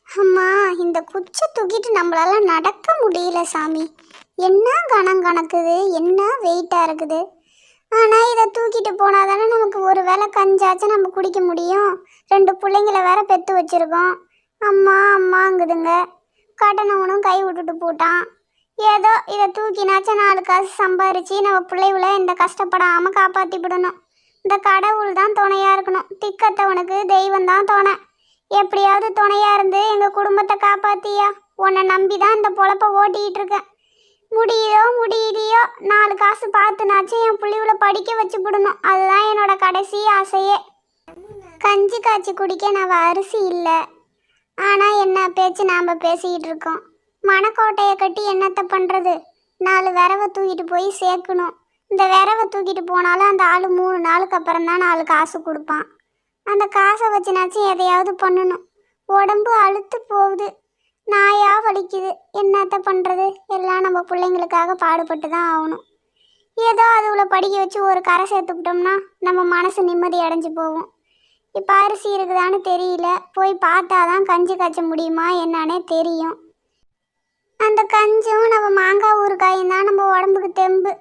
அம்மா, இந்த குச்சை தூக்கிட்டு நம்மளால நடக்க முடியல சாமி. என்ன கணம் கணக்குது, என்ன வெயிட்டாக இருக்குது. ஆனால் இதை தூக்கிட்டு போனால் தானே நமக்கு ஒரு வேளை கஞ்சாச்சும் நம்ம குடிக்க முடியும். 2 பிள்ளைங்கள வேற பெற்று வச்சுருக்கோம். அம்மா அம்மாங்குதுங்க. கடனவனும் கை விட்டுட்டு போட்டான். ஏதோ இதை தூக்கினாச்சும் 4 காசு சம்பாரித்து நம்ம பிள்ளைகளை இந்த கஷ்டப்படாமல் காப்பாற்றி விடணும். இந்த கடவுள் தான் துணையாக இருக்கணும். திக்கத்தவனுக்கு தெய்வம் தான் துணை. எப்படியாவது துணையா இருந்து எங்க குடும்பத்தை காப்பாத்தியா. உன்னை நம்பி தான் இந்த பொழப்ப ஓட்டிக்கிட்டு இருக்கேன். முடியுதோ முடியலையோ 4 காசு பார்த்துனாச்சும் என் பிள்ளைகளை படிக்க வச்சு விடணும். அதுதான் என்னோட கடைசி ஆசையே. கஞ்சி காய்ச்சி குடிக்க நான் அரிசி இல்லை. ஆனால் என்ன பேச்சு நாம் பேசிக்கிட்டு இருக்கோம். மணக்கோட்டையை கட்டி என்னத்தை பண்ணுறது? 4 விரவை தூக்கிட்டு போய் சேர்க்கணும். இந்த விரவை தூக்கிட்டு போனாலும் அந்த ஆள் 3 நாளுக்கு அப்புறம் தான் 4 காசு கொடுப்பான். அந்த காசை வச்சுனாச்சும் எதையாவது பண்ணணும். உடம்பு அழுத்து போகுது, நாயா வலிக்குது. என்னத்த பண்ணுறது? எல்லாம் நம்ம பிள்ளைங்களுக்காக பாடுபட்டு தான் ஆகணும். ஏதோ அதுகளை படிக்க வச்சு ஒரு கரை சேர்த்துக்கிட்டோம்னா நம்ம மனசு நிம்மதி அடைஞ்சு போகும். இப்போ அரிசி இருக்குதான்னு தெரியல. போய் பார்த்தா தான் கஞ்சி காய்ச்ச முடியுமா என்னன்னே தெரியும். அந்த கஞ்சும் நம்ம மாங்காய் ஊறுகாயும் தான் நம்ம உடம்புக்கு தெம்பு.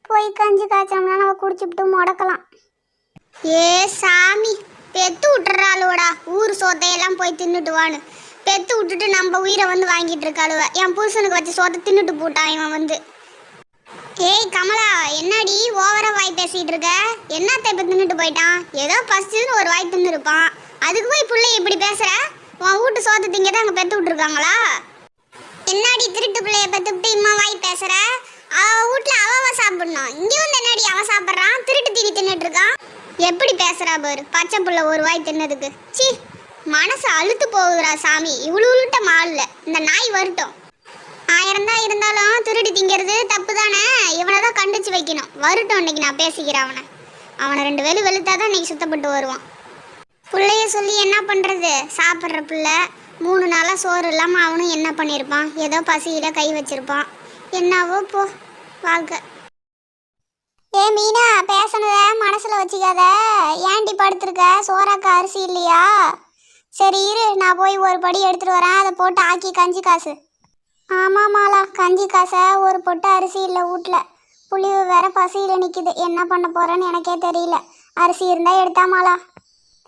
போய் கஞ்சி காய்ச்சோம்னா நம்ம குடிச்சுட்டு முடக்கலாம். ஏ சாமி, பெத்து விட்டுறாளுவடா. ஊர் சோத்தையெல்லாம் போய் தின்னுட்டு வான்னு பெத்து விட்டுட்டு நம்ம உயிரை வந்து வாங்கிட்டு இருக்காளுவ. என் புருஷனுக்கு வச்சு சோத்தை தின்னுட்டு போட்டான் இவன் வந்து. ஏய் கமலா, என்னடி ஓவரா வாய் பேசிட்டு இருக்க? என்னத்தை இப்போ தின்னுட்டு போயிட்டான்? ஏதோ பசிச்சுன்னு ஒரு வாய் தின்னு இருப்பான். அதுக்கு போய் பிள்ளை இப்படி பேசுற? உன் வீட்டு சோத்தை திங்க தான் அங்கே பெத்து விட்டுருக்காங்களா? என்னடி திருட்டு பிள்ளைய பெத்துவிட்டு இம்மா வாய் பேசுற? அவ வீட்டுல அவ சாப்பிடணும். இங்க வந்து என்னடி அவன் சாப்பிட்றான்? திருட்டு தீனி தின்னுட்டு இருக்கான். எப்படி பேசுறா பாரு, பச்சை புள்ள ஒரு வாய் தின்னதுக்கு. சி, மனசு அழுத்து போகுதுரா சாமி. இவ்வளோ உள்ட்ட மால்ல இந்த நாய் வரட்டும். 1000 தான் இருந்தாலும் திருடி திங்கிறது தப்பு தானே. இவனை தான் கண்டிச்சு வைக்கணும். வரட்டும், இன்னைக்கு நான் பேசிக்கிறேன் அவனை 2 வேளை வெளுத்தாதான் இன்னைக்கு சுத்தப்பட்டு வருவான். பிள்ளைய சொல்லி என்ன பண்ணுறது? சாப்பிட்ற பிள்ளை 3 நாளாக சோறு இல்லாமல் அவனும் என்ன பண்ணியிருப்பான்? ஏதோ பசியில் கை வச்சிருப்பான். என்னவோ போ வாழ்க்கை. ஏ மீனா, பேசணுத மனசில் வச்சுக்காத. ஏன்டி படுத்துருக்க? சோறாக்க அரிசி இல்லையா? சரி இரு, நான் போய் ஒரு படி எடுத்துகிட்டு வரேன். அதை போட்டு ஆக்கி கஞ்சி காசு. ஆமாம்மாளா, கஞ்சி காசை ஒரு பொட்டு அரிசி இல்லை வீட்டில். புளிவு வேற பசியில் நிற்கிது. என்ன பண்ண போகிறேன்னு எனக்கே தெரியல. அரிசி இருந்தால் எடுத்தாமாளா.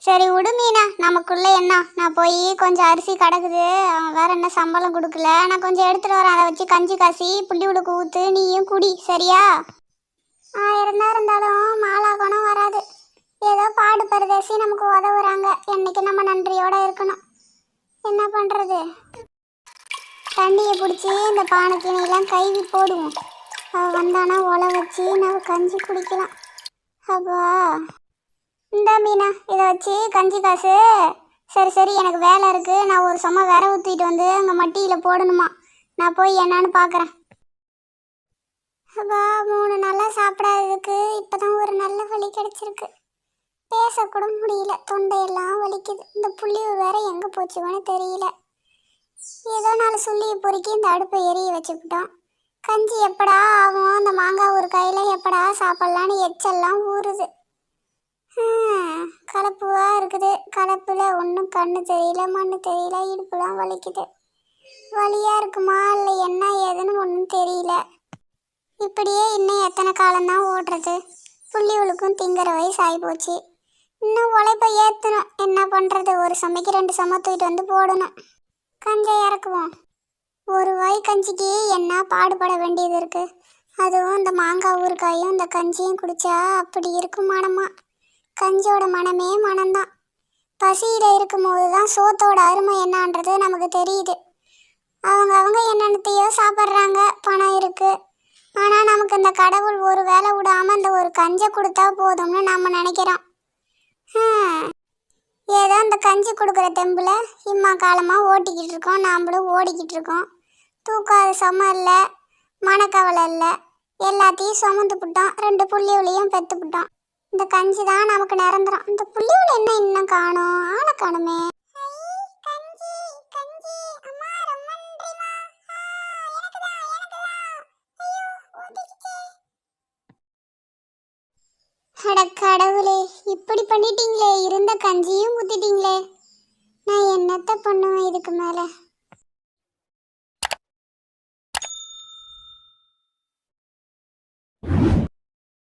சரி விடு மீனா, நமக்குள்ளே என்ன. நான் போய் கொஞ்சம் அரிசி கிடக்குது. அவன் வேற என்ன சம்பளம் கொடுக்கல. நான் கொஞ்சம் எடுத்துகிட்டு வரேன். அதை வச்சு கஞ்சி காசி புள்ளிவுளுக்கு ஊற்று, நீயும் குடி. சரியா? 1000 தான் இருந்தாலும் மாலா குணம் வராது. ஏதோ பாடு பரதேசி நமக்கு உதவுறாங்க. என்னைக்கு நம்ம நன்றியோடு இருக்கணும். என்ன பண்ணுறது? தண்ணியை பிடிச்சி இந்த பானைக்கிணையெல்லாம் கைவி போடுவோம். அவள் வந்தானா ஒலை வச்சு நம்ம கஞ்சி குடிக்கலாம். அப்பா இந்த மீனா, இதை வச்சு கஞ்சி காசு. சரி சரி, எனக்கு வேலை இருக்குது. நான் ஒரு சும்மா விர ஊற்றிட்டு வந்து அங்கே மட்டியில் போடணுமா. நான் போய் என்னான்னு பார்க்குறேன். அப்பா 3 நாளாக சாப்பிடாததுக்கு இப்போ தான் ஒரு நல்ல வழி கிடச்சிருக்கு. பேசக்கூட முடியல, தொண்டையெல்லாம் வலிக்குது. இந்த புள்ளிவு வேற எங்கே போச்சுன்னு தெரியல. ஏதோ 4 சொல்லி பொறுக்கி இந்த அடுப்பை எரிய வச்சுக்கிட்டோம். கஞ்சி எப்படா ஆகும்? அந்த மாங்காய் ஒரு கையில் எப்படா சாப்பிட்லான்னு எச்செல்லாம் ஊறுது. கலப்புவாக இருக்குது. கலப்பில் ஒன்றும் கண்ணு தெரியல, மண்ணு தெரியல, இடுப்புலாம் வலிக்குது. வலியாக இருக்குமா இல்லை என்ன ஏதுன்னு ஒன்றும் தெரியல. இப்படியே இன்னும் எத்தனை காலம்தான் ஓடுறது? புள்ளிகளுக்கும் திங்கிற வயசு ஆகி போச்சு. இன்னும் உழைப்பை ஏற்றணும். என்ன பண்ணுறது? ஒரு சமைக்கு 2 சமை தூக்கிட்டு வந்து போடணும். கஞ்சை இறக்குவோம். ஒரு வாய் கஞ்சிக்கு என்ன பாடுபட வேண்டியது இருக்குது. அதுவும் இந்த மாங்காய் ஊறுகாயும் இந்த கஞ்சியும் குடித்தா அப்படி இருக்கும் மனமா. கஞ்சியோட மனமே மனம்தான். பசியில் இருக்கும்போது தான் சோத்தோட அருமை என்னான்றது நமக்கு தெரியுது. அவங்க என்னென்னத்தையோ சாப்பிட்றாங்க, பணம் இருக்குது. ஆனால் நமக்கு இந்த கடவுள் ஒரு வேலை விடாமல் இந்த ஒரு கஞ்சை கொடுத்தா போதும்னு நம்ம நினைக்கிறோம். ஏதோ அந்த கஞ்சி கொடுக்குற தெம்பில் இம்மா காலமாக ஓட்டிக்கிட்டு இருக்கோம். நாம்ளும் ஓடிக்கிட்டு இருக்கோம். தூக்காத சும இல்லை, மனக்கவலை இல்லை. எல்லாத்தையும் சுமந்து விட்டோம். 2 புள்ளிவுலையும் பெற்று விட்டோம். இந்த கஞ்சி தான் நமக்கு நிரந்தரம். இந்த புள்ளிவுல என்ன இன்னும் காணும்? ஆளை காணுமே. அட கடவுளே, இப்படி பண்ணிட்டீங்களே. இருந்த கஞ்சியும் ஊத்திட்டீங்களே. நான் என்னத்த பண்ணுவேன்? இதுக்கு மேலே